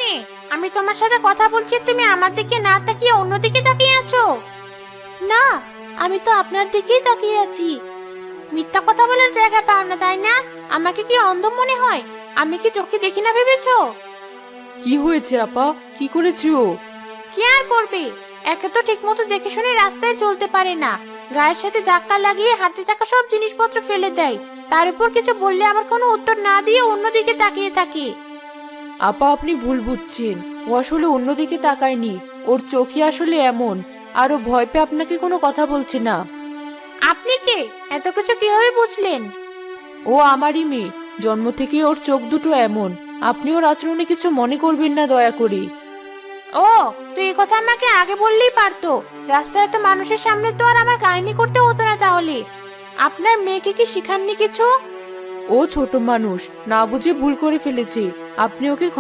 মেয়ে, আমি তোমার সাথে কথা বলছি, তুমি আমার দিকে না তাকিয়ে অন্যদিকে তাকিয়ে আছো। না, আমি তো আপনার দিকেই তাকিয়ে আছি। মিথ্যা কথা বলার জায়গা পাও না, তাই না? আমাকে কি অন্ধ মনে হয়? আমি কি চোখে দেখি না ভেবেছো? কি হয়েছে আপা, কি করেছো? কি আর করবে, একে তো ঠিক মতো দেখে শুনে রাস্তায় চলতে পারে না, গায়ের সাথে ধাক্কা লাগিয়ে হাতে থাকা সব জিনিসপত্র ফেলে দেয়। তার উপর কিছু বললে আমার কোনো উত্তর না দিয়ে অন্যদিকে তাকিয়ে থাকে। আপা আপনি ভুল বুঝছেন, ও আসলে অন্যদিকে তাকায়নি, ওর চোখই আসলে এমন। আর ও ভয় পেয়ে আপনাকে কোনো কথা বলছে না। আপনি কে? এত কিছু কিভাবে বুঝলেন? ও আমারই মেয়ে, জন্ম থেকেই ওর চোখ দুটো এমন। আপনি ওর আচরণে কিছু মনে করবেন না দয়া করে। ও, তুই এই কথা আমাকে আগে বললেই পারতো। রাস্তায় তো মানুষের সামনে তো আর আমার কাহিনী করতে হতো না তাহলে। আপনার মেয়েকে কি শিখাননি কিছু? ও ছোট মানুষ, না বুঝে ভুল করে ফেলেছে। আপনি ওকে ক্ষমা